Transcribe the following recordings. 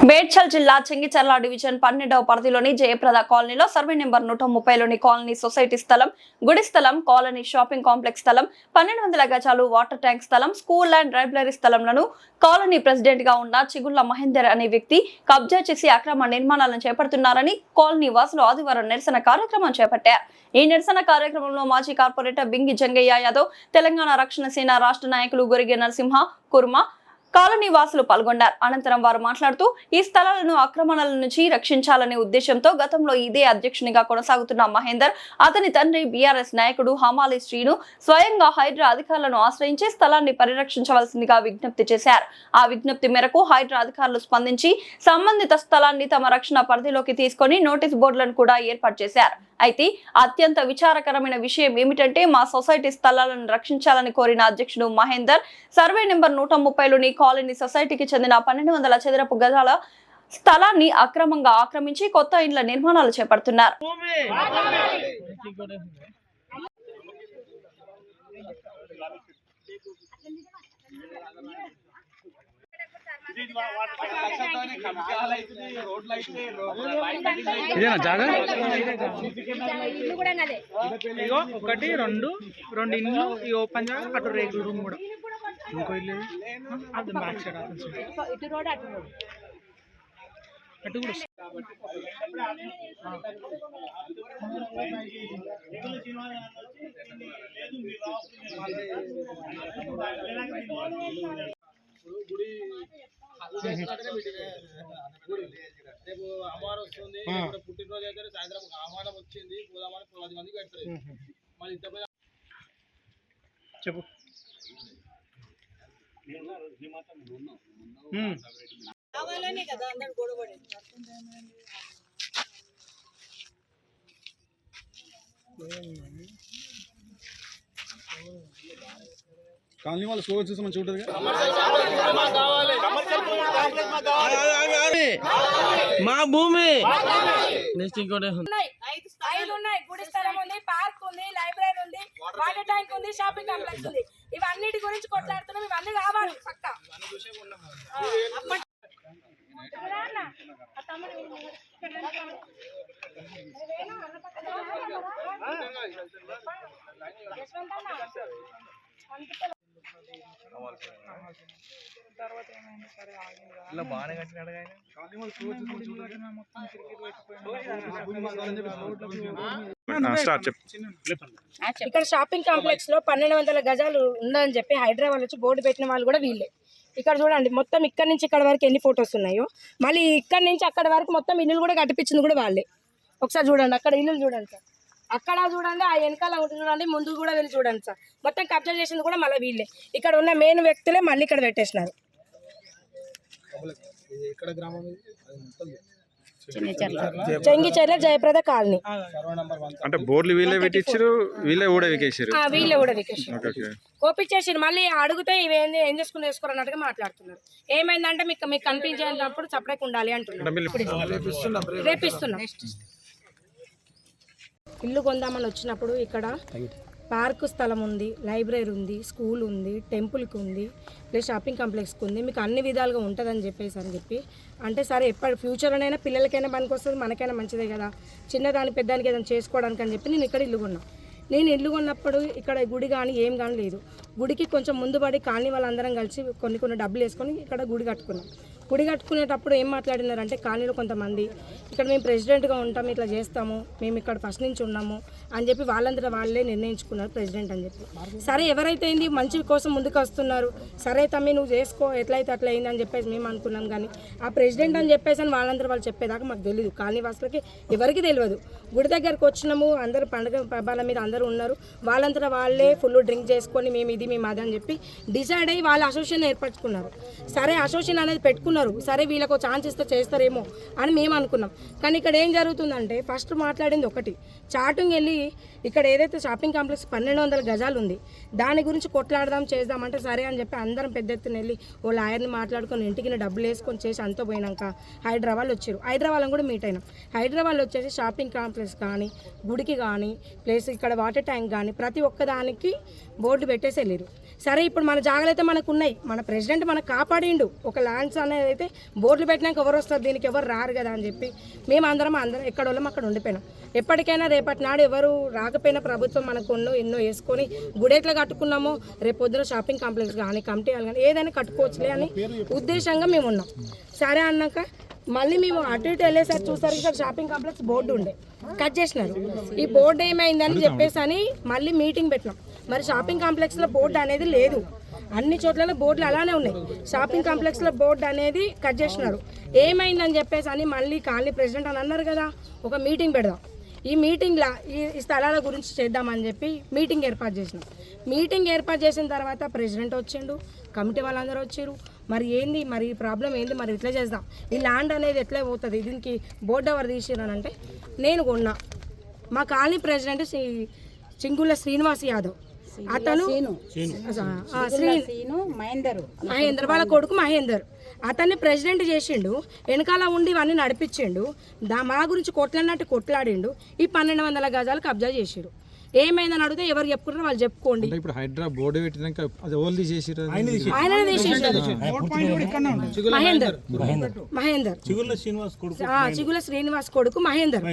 మేడ్చల్ జిల్లా చెంగిచెర్ల డివిజన్ 12వ పరిధిలోని జయప్రద కాలనీలో సర్వే నెంబర్ 130లోని కాలనీ సొసైటీ స్థలం, గుడి స్థలం, కాలనీ షాపింగ్ కాంప్లెక్స్ స్థలం, 1200 గజాలు వాటర్ ట్యాంక్ స్థలం, స్కూల్ అండ్ లైబ్రరీ స్థలంలను కాలనీ ప్రెసిడెంట్ గా ఉన్న చిగుళ్ల మహేందర్ అనే వ్యక్తి కబ్జా చేసి అక్రమ నిర్మాణాలను చేపడుతున్నారని కాలనీ వాసులు ఆదివారం నిరసన కార్యక్రమం చేపట్టారు. ఈ నిరసన కార్యక్రమంలో మాజీ కార్పొరేటర్ బింగి జంగయ్య యాదవ్, తెలంగాణ రక్షణ సేన రాష్ట్ర నాయకులు గొరిగే నరసింహ కుర్మ, కాలనీ వాసులు పాల్గొన్నారు. అనంతరం వారు మాట్లాడుతూ ఈ స్థలాలను ఆక్రమణల నుంచి రక్షించాలనే ఉద్దేశంతో గతంలో ఇదే అధ్యక్షునిగా కొనసాగుతున్న మహేందర్, అతని తండ్రి బీఆర్ఎస్ నాయకుడు హమాలి శ్రీను స్వయంగా హైడ్రా అధికారులను ఆశ్రయించి స్థలాన్ని పరిరక్షించవలసిందిగా విజ్ఞప్తి చేశారు. ఆ విజ్ఞప్తి మేరకు హైడ్రా అధికారులు స్పందించి సంబంధిత స్థలాన్ని తమ రక్షణ పరిధిలోకి తీసుకొని నోటీస్ బోర్డులను కూడా ఏర్పాటు చేశారు. అయితే అత్యంత విచారకరమైన విషయం ఏమిటంటే మా సొసైటీ స్థలాలను రక్షించాలని కోరిన అధ్యక్షుడు మహేందర్ సర్వే నెంబర్ 130లోని కాలనీ సొసైటీకి చెందిన 1200 చదరపు గజాల స్థలాన్ని అక్రమంగా ఆక్రమించి కొత్త ఇండ్ల నిర్మాణాలు చేపడుతున్నారు. ఒకటి రెండు ఇండ్లు ఈ ఓపెన్ చేయాలి. అటు రేకుల రూమ్ కూడా ఇంకో ఇల్లు అది బ్యాక్ సైడ్ అటు కూడా రేపు అమ్మవారు వస్తుంది, పుట్టినరోజు అయితే సాయంత్రం ఆహ్వానం వచ్చింది, పోదామని 10 మందికి పెడతారు. మళ్ళీ ఇంత చెప్పు. కాలనీ వాళ్ళు స్లో చూసి మంచిగా ఉంటుంది. మా భూమి గుడి స్థలం ఉంది, పార్క్ ఉంది, లైబ్రరీ ఉంది, వాటర్ ట్యాంక్ ఉంది, షాపింగ్ కాంప్లెక్స్ ఉంది. ఇవన్నిటి గురించి కొట్లాడుతున్నాం. ఇవన్నీ కావాలి పక్కా. ఇలా బాగానే కట్టినాడు. ఇక్కడ షాపింగ్ కాంప్లెక్స్ లో 1200 గజాలు ఉందని చెప్పి హైదరాబాద్ వచ్చి బోర్డు పెట్టిన వాళ్ళు కూడా వీళ్ళే. ఇక్కడ చూడండి, మొత్తం ఇక్కడ నుంచి ఇక్కడ వరకు ఎన్ని ఫొటోస్ ఉన్నాయో. మళ్ళీ ఇక్కడ నుంచి అక్కడ వరకు మొత్తం ఇల్లులు కూడా కట్టిపించింది కూడా వాళ్ళే. ఒకసారి చూడండి, అక్కడ ఇల్లులు చూడండి సార్, అక్కడ చూడండి, ఆ వెనకాల ఉంటుంది చూడండి, ముందు కూడా వెళ్ళి చూడండి సార్. మొత్తం కబ్జా చేసింది కూడా మళ్ళీ వీళ్ళే. ఇక్కడ ఉన్న మెయిన్ వ్యక్తులే మళ్ళీ ఇక్కడ పెట్టేసినారు. చెంగిచెర్ల జయప్రద కాలనీ అంటే బోర్డులు వీళ్ళే పెట్టించారు, వీళ్ళే కూడా వికేసారు. వీళ్ళే కూడా వికేసారు, కోపించేసారు. మళ్ళీ అడిగితే ఇవేంది ఏం చేసుకుని వేసుకోరు అన్నట్టుగా మాట్లాడుతున్నారు. ఏమైందంటే మీకు కనిపించేటప్పుడు సపరేట్ ఉండాలి అంటున్నారు. రేపిస్తున్నాం. ఇల్లు కొందామని వచ్చినప్పుడు ఇక్కడ పార్కు స్థలం ఉంది, లైబ్రరీ ఉంది, స్కూల్ ఉంది, టెంపుల్కి ఉంది, ప్లస్ షాపింగ్ కాంప్లెక్స్కి ఉంది, మీకు అన్ని విధాలుగా ఉంటుందని చెప్పి అంటే సరే ఎప్పటి ఫ్యూచర్లోనైనా పిల్లలకైనా పనికి వస్తుంది, మనకైనా మంచిదే కదా, చిన్నదాని పెద్దానికి ఏదైనా చేసుకోవడానికి అని చెప్పి నేను ఇక్కడ ఇల్లు కొన్నాను. నేను ఇల్లు కొన్నప్పుడు ఇక్కడ గుడి కానీ ఏం కానీ లేదు. గుడికి కొంచెం ముందు పడి కాలనీ వాళ్ళందరం కలిసి కొన్ని డబ్బులు వేసుకొని ఇక్కడ గుడి కట్టుకున్నాం. గుడి కట్టుకునేటప్పుడు ఏం మాట్లాడినారంటే కాలనీలో కొంతమంది ఇక్కడ మేము ప్రెసిడెంట్గా ఉంటాము, ఇట్లా చేస్తాము, మేము ఇక్కడ ఫస్ట్ నుంచి ఉన్నాము అని చెప్పి వాళ్ళందరూ వాళ్ళే నిర్ణయించుకున్నారు ప్రెసిడెంట్ అని చెప్పి. సరే ఎవరైతే అయింది మంచి కోసం ముందుకు వస్తున్నారు, సరే తమ్మి నువ్వు చేసుకో, ఎట్లయితే అట్లా అయింది అని చెప్పేసి మేము అనుకున్నాం. కానీ ఆ ప్రెసిడెంట్ అని చెప్పేసి అని వాళ్ళందరూ వాళ్ళు చెప్పేదాకా మాకు తెలియదు, కాలనీ వాసులకి ఎవరికి తెలియదు. గుడి దగ్గరకు వచ్చినాము, అందరూ పండుగ పబ్బాల మీద అందరూ ఉన్నారు, వాళ్ళంతా వాళ్ళే ఫుల్ డ్రింక్ చేసుకొని మేము ఇది మేము అది అని చెప్పి డిసైడ్ అయ్యి వాళ్ళ అసోసియేషన్ ఏర్పరచుకున్నారు. సరే అసోసియేషన్ అనేది పెట్టుకున్నారు, సరే వీళ్ళకు ఛాన్స్ ఇస్తే చేస్తారేమో అని మేము అనుకున్నాం. కానీ ఇక్కడ ఏం జరుగుతుందంటే ఫస్ట్ మాట్లాడింది ఒకటి, చాటింగ్ వెళ్ళి ఇక్కడ ఏదైతే షాపింగ్ కాంప్లెక్స్ 1200 గజాలు ఉంది దాని గురించి కొట్లాడదాం చేద్దామంటే సరే అని చెప్పి అందరం పెద్ద ఎత్తున వెళ్ళి ఓ లాయర్ని మాట్లాడుకొని ఇంటికి డబ్బులు వేసుకొని చేసి అంతా పోయినాక హైదరాబాద్ వచ్చారు. హైదరాబాద్లో కూడా మీట్ అయినాం. హైదరాబాద్లో వచ్చేసి షాపింగ్ కాంప్లెక్స్ కానీ గుడికి కానీ ప్లేస్ ఇక్కడ వాటర్ ట్యాంక్ కానీ ప్రతి ఒక్కదానికి బోర్డు పెట్టేసి వెళ్ళారు. తెలియదు. సరే ఇప్పుడు మన జాగాలు అయితే మనకు ఉన్నాయి, మన ప్రెసిడెంట్ మనకు కాపాడిండు. ఒక ల్యాండ్స్ అనేది అయితే బోర్డులు పెట్టినాక ఎవరు వస్తారు, దీనికి ఎవరు రారు కదా అని చెప్పి మేము అందరం ఎక్కడ వాళ్ళం అక్కడ ఉండిపోయినాం. ఎప్పటికైనా రేపటి నాడు ఎవరు రాకపోయినా ప్రభుత్వం మనకు ఎన్నో వేసుకొని గుడి ఎట్లా కట్టుకున్నామో రేపు పొద్దున షాపింగ్ కాంప్లెక్స్ కానీ కమిటీ కానీ ఏదైనా కట్టుకోవచ్చులే అని ఉద్దేశంగా మేము ఉన్నాం. సరే అన్నాక మళ్ళీ మేము అటు ఇటు వెళ్ళేసరి చూసారు ఇక్కడ షాపింగ్ కాంప్లెక్స్ బోర్డు ఉండే కట్ చేసినారు. ఈ బోర్డు ఏమైందని చెప్పేసి అని మళ్ళీ మీటింగ్ పెట్టినాం. మరి షాపింగ్ కాంప్లెక్స్లో బోర్డు అనేది లేదు, అన్ని చోట్ల బోర్డులు అలానే ఉన్నాయి. షాపింగ్ కాంప్లెక్స్లో బోర్డు అనేది కట్ చేసినారు. ఏమైందని చెప్పేసి అని మళ్ళీ కాలనీ ప్రెసిడెంట్ అని అన్నారు కదా, ఒక మీటింగ్ పెడదాం, ఈ మీటింగ్లో ఈ స్థలాల గురించి చేద్దామని చెప్పి మీటింగ్ ఏర్పాటు చేసినాం. మీటింగ్ ఏర్పాటు చేసిన తర్వాత ప్రెసిడెంట్ వచ్చిండు, కమిటీ వాళ్ళందరూ వచ్చారు. మరి ఏంది, మరి ఈ ప్రాబ్లం ఏంది, మరి ఇట్లా చేద్దాం, ఈ ల్యాండ్ అనేది ఎట్లా పోతుంది, దీనికి బోర్డు ఎవరు తీసిరనంటే నేను కొన్నా. మా కాలనీ ప్రెసిడెంట్ చింగుల శ్రీనివాస్ యాదవ్, అతను మహేందర్ వాళ్ళ కొడుకు మహేందర్, అతన్ని ప్రెసిడెంట్ చేసిండు, వెనకాల ఉండి ఇవన్నీ నడిపించిండు. మా గురించి కొట్లాడినట్టు కొట్లాడిండు. ఈ 1200 గజాలు కబ్జా చేసిరు. ఏమైందని అడిగితే ఎవరు చెప్పుకుంటారో వాళ్ళు చెప్పుకోండి. ఇప్పుడు హైడ్రా బోర్డు పెట్టినాక అది ఓల్డ్ చేసిరు, ఆయన తీసేసారు. మహేందర్ చిగుల శ్రీనివాస్ కొడుకు మహేందర్,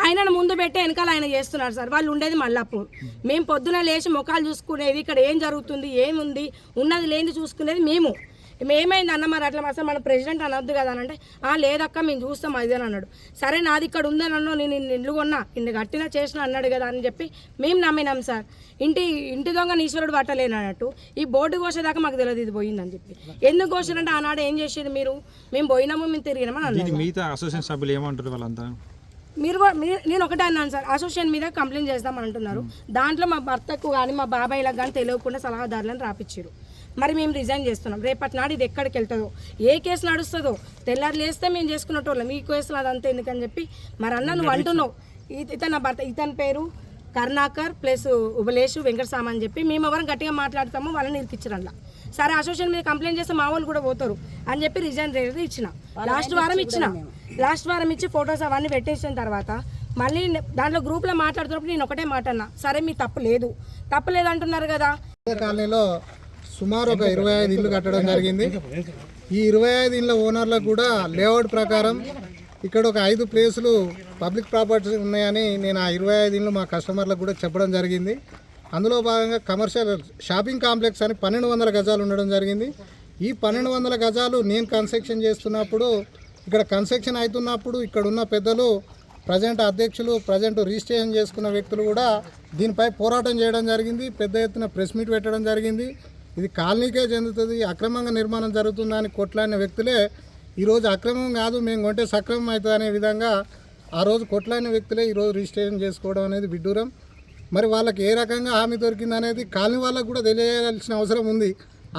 ఆయనను ముందు పెట్టి వెనకాల ఆయన చేస్తున్నారు సార్. వాళ్ళు ఉండేది మల్లాపూర్. మేము పొద్దున లేచి ముఖాలు చూసుకునేది, ఇక్కడ ఏం జరుగుతుంది, ఏముంది, ఉన్నది లేనిది చూసుకునేది మేము. ఏమైంది అన్న మరి అట్లా అసలు మన ప్రెసిడెంట్ అనొద్దు కదా అని అంటే లేదక్క మేము చూస్తాం అది అని అన్నాడు. సరే నాది ఇక్కడ ఉందని అన్నా, నేను ఇల్లు కొన్నా, ఇన్ని కట్టినా చేసిన అన్నాడు కదా అని చెప్పి మేము నమ్మినాం సార్. ఇంటి దొంగ ఈశ్వరుడు పట్టలేను అన్నట్టు ఈ బోర్డు కోసేదాకా మాకు తెలియదు ఇది పోయిందని చెప్పి. ఎందుకు కోసారంటే ఆనాడు ఏం చేసేది మీరు, మేము పోయినాము మేము తిరిగినామని అన్నారు. మిగతా అసోసియేషన్ సభ్యులు ఏమంటారు వాళ్ళంతా? నేను ఒకటే అన్నాను సార్, అసోసియేషన్ మీద కంప్లైంట్ చేస్తామని అంటున్నారు. దాంట్లో మా భర్తకు కానీ మా బాబాయ్లకు కానీ తెలియకుండా సలహాదారులను రాపిచ్చారు. మరి మేము రిజైన్ చేస్తున్నాం. రేపటి నాడు ఇది ఎక్కడికి వెళ్తుందో, ఏ కేసు నడుస్తుందో, తెల్లారు లేస్తే మేము చేసుకున్నట్టు ఈ కేసులు అదంతా ఎందుకని చెప్పి మరి అన్న నువ్వు అంటున్నావు. ఇతను భర్త, ఇతని పేరు కరుణాకర్ ప్లస్ ఉబలేషు వెంకటస్వామి అని చెప్పి మేము ఎవరైనా గట్టిగా మాట్లాడతామో వాళ్ళని ఇరికిచ్చారు అలా. సరే అసోసియేషన్ మీద కంప్లైంట్ చేస్తే మా వాళ్ళు కూడా పోతారు అని చెప్పి రిజైన్ ఇచ్చిన. లాస్ట్ వారం ఇచ్చి ఫొటోస్ అవన్నీ పెట్టేసిన తర్వాత మళ్ళీ దాంట్లో గ్రూప్లో మాట్లాడుతున్నప్పుడు నేను ఒకటే మాట అన్నా, సరే మీ తప్పు లేదు అంటున్నారు కదా. కాలనీలో సుమారు ఒక 25 ఇళ్ళు కట్టడం జరిగింది. ఈ 25 ఇళ్ళ ఓనర్లకు కూడా లేఅవుట్ ప్రకారం ఇక్కడ ఒక 5 ప్లేసులు పబ్లిక్ ప్రాపర్టీస్ ఉన్నాయని నేను ఆ 25 ఇళ్ళు మా కస్టమర్లకు కూడా చెప్పడం జరిగింది. అందులో భాగంగా కమర్షియల్ షాపింగ్ కాంప్లెక్స్ అని 1200 గజాలు ఉండడం జరిగింది. ఈ 1200 గజాలు నేను కన్స్ట్రక్షన్ చేస్తున్నప్పుడు, ఇక్కడ కన్స్ట్రక్షన్ అవుతున్నప్పుడు ఇక్కడ ఉన్న పెద్దలు, ప్రజెంట్ అధ్యక్షులు, ప్రజెంట్ రిజిస్ట్రేషన్ చేసుకున్న వ్యక్తులు కూడా దీనిపై పోరాటం చేయడం జరిగింది. పెద్ద ఎత్తున ప్రెస్ మీట్ పెట్టడం జరిగింది. ఇది కాలనీకే చెందుతుంది, అక్రమంగా నిర్మాణం జరుగుతుందని కొట్లాడిన వ్యక్తులే ఈరోజు అక్రమం కాదు మేము కొంటే సక్రమం అవుతుంది అనే విధంగా ఆ రోజు కొట్లాడిన వ్యక్తులే ఈరోజు రిజిస్ట్రేషన్ చేసుకోవడం అనేది విడ్డూరం. మరి వాళ్ళకి ఏ రకంగా హామీ దొరికింది అనేది కాలనీ వాళ్ళకు కూడా తెలియాల్సిన అవసరం ఉంది.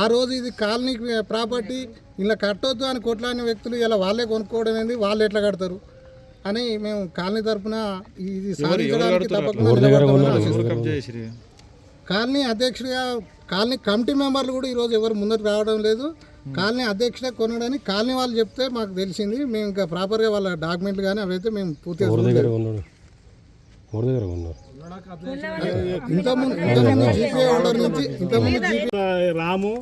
ఆ రోజు ఇది కాలనీ ప్రాపర్టీ ఇలా కట్టొద్దు అని కొట్లాడిన వ్యక్తులు ఇలా వాళ్ళే కొనుక్కోవడం ఏంది, వాళ్ళు ఎట్లా కడతారు అని మేము కాలనీ తరఫున ఇది సాధించడానికి తప్పకుండా కాలనీ అధ్యక్షుడిగా, కాలనీ కమిటీ మెంబర్లు కూడా ఈరోజు ఎవరు ముందరికి రావడం లేదు. కాలనీ అధ్యక్షుడే కొనడని కాలనీ వాళ్ళు చెప్తే మాకు తెలిసింది. మేము ఇంకా ప్రాపర్గా వాళ్ళ డాక్యుమెంట్లు కానీ అవైతే మేము పూర్తిగా రాము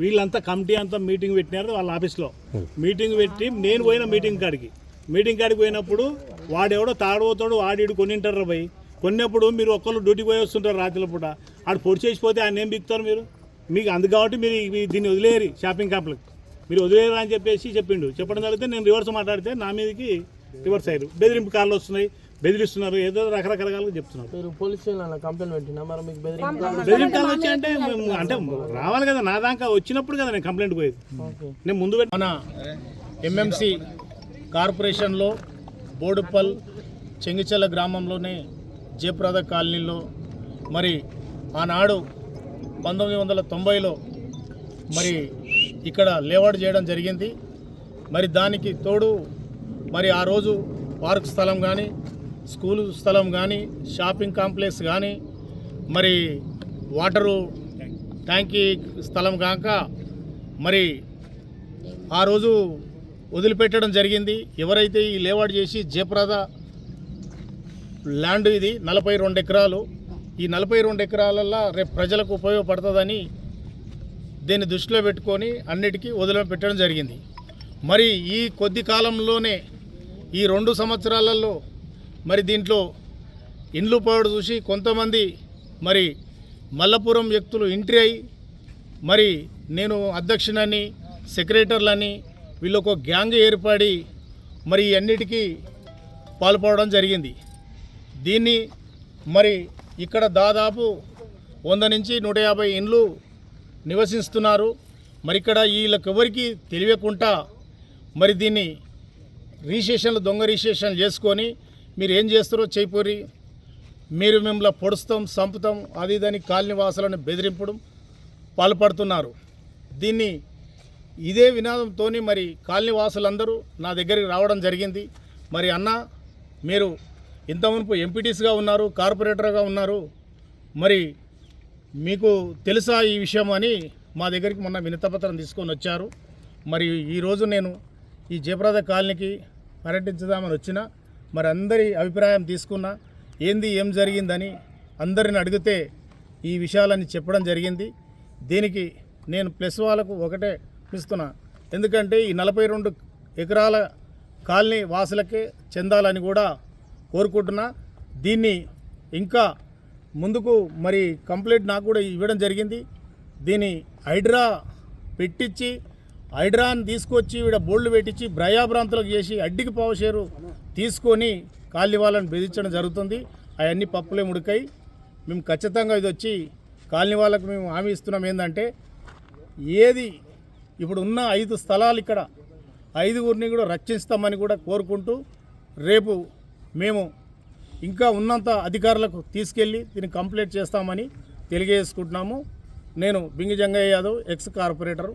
వీళ్ళంతా కమిటీ అంతా మీటింగ్ పెట్టినారు వాళ్ళ ఆఫీస్లో. మీటింగ్ పెట్టి నేను పోయిన మీటింగ్ కాడికి పోయినప్పుడు వాడెవడో తాడబోతాడు, వాడు కొనింటారు పోయి కొన్నప్పుడు మీరు ఒక్కళ్ళు డ్యూటీ పోయి వస్తుంటారు రాత్రుల పూట, ఆడు పొడి చేసిపోతే ఆయన ఏం బిగుతారు మీరు, మీకు అందు కాబట్టి మీరు దీన్ని వదిలేరు, షాపింగ్ కాంప్లెక్స్ మీరు వదిలేరు అని చెప్పిండు. చెప్పడం జరిగితే నేను రివర్స్ మాట్లాడితే నా మీదకి రివర్స్ అయ్యారు. బెదిరింపు కాళ్ళు వస్తున్నాయి, బెదిరిస్తున్నారు, ఏదో రకరకాలుగా చెప్తున్నారు. బెదిరింపు కాళ్ళు వచ్చాయంటే అంటే రావాలి కదా, నా దాకా వచ్చినప్పుడు కదా నేను కంప్లైంట్ పోయేది. నేను ముందు మన ఎంఎంసి కార్పొరేషన్లో బోడుపల్ చెంగిచెల్ల గ్రామంలోనే జయప్రద కాలనీలో మరి ఆనాడు 1990లో మరి ఇక్కడ లేఅవుట్ చేయడం జరిగింది. మరి దానికి తోడు మరి ఆ రోజు పార్క్ స్థలం కానీ, స్కూలు స్థలం కానీ, షాపింగ్ కాంప్లెక్స్ కానీ, మరి వాటరు ట్యాంకీ స్థలం కాక మరి ఆ రోజు వదిలిపెట్టడం జరిగింది. ఎవరైతే ఈ లేఅవుట్ చేసి జయప్రద ల్యాండ్ ఇది 42 ఎకరాలు, ఈ 42 ఎకరాలల్లో రేపు ప్రజలకు ఉపయోగపడుతుందని దీన్ని దృష్టిలో పెట్టుకొని అన్నిటికీ వదిలిపెట్టడం జరిగింది. మరి ఈ కొద్ది కాలంలోనే ఈ 2 సంవత్సరాలలో మరి దీంట్లో ఇండ్లు పోవడం చూసి కొంతమంది మరి మల్లపురం వ్యక్తులు ఎంట్రీ అయ్యి మరి నేను అధ్యక్షునని సెక్రటరీలని వీళ్ళు ఒక గ్యాంగ్ ఏర్పడి మరి అన్నిటికీ పాల్పడడం జరిగింది. దీన్ని మరి ఇక్కడ దాదాపు 100 నుంచి 150 ఇండ్లు నివసిస్తున్నారు. మరి ఇక్కడ వీళ్ళకెవరికి తెలియకుండా మరి దీన్ని రిజిస్ట్రేషన్లు దొంగ రిజిస్ట్రేషన్లు చేసుకొని మీరు ఏం చేస్తారో చేయపోరి, మీరు మిమ్మల్ని పొడుస్తాం చంపుతాం అది దాని కాలనీ వాసులను బెదిరింపడం పాల్పడుతున్నారు. దీన్ని ఇదే వినాదంతో మరి కాలనీ వాసులందరూ నా దగ్గరికి రావడం జరిగింది. మరి అన్న మీరు ఇంత మునుపు ఎంపీటీస్గా ఉన్నారు, కార్పొరేటర్గా ఉన్నారు, మరి మీకు తెలుసా ఈ విషయం అని మా దగ్గరికి మొన్న వినతిపత్రం తీసుకొని వచ్చారు. మరి ఈరోజు నేను ఈ జయప్రద కాలనీకి పర్యటించుదామని వచ్చిన మరి అందరి అభిప్రాయం తీసుకున్నా, ఏం జరిగిందని అందరిని అడిగితే ఈ విషయాలని చెప్పడం జరిగింది. దీనికి నేను ప్లస్ వాళ్ళకు ఒకటే ఇస్తున్నా, ఎందుకంటే ఈ 42 ఎకరాల కాలనీ వాసులకే చెందాలని కూడా కోరుకుంటున్నా. దీన్ని ఇంకా ముందుకు మరి కంప్లీట్ నాకు కూడా ఇవ్వడం జరిగింది. దీన్ని హైడ్రా పెట్టించి హైడ్రాని తీసుకొచ్చి ఈడ బోర్డులు పెట్టించి భయాభ్రాంతులకు చేసి అడ్డికి పావుషేరు తీసుకొని కాలనీ వాళ్ళని బెదిరించడం జరుగుతుంది. అవన్నీ పప్పులే ఉడికాయి. మేము ఖచ్చితంగా ఇది వచ్చి కాలనీ వాళ్ళకు మేము హామీ ఇస్తున్నాం ఏంటంటే, ఏది ఇప్పుడు ఉన్న 5 స్థలాలు ఇక్కడ 5గురిని కూడా రక్షిస్తామని కూడా కోరుకుంటూ రేపు మేము ఇంకా ఉన్నంత అధికారులకు తీసుకెళ్ళి దీన్ని కంప్లీట్ చేస్తామని తెలియజేసుకుంటున్నాము. నేను బింగి జంగయ్య యాదవ్, ఎక్స్ కార్పొరేటర్.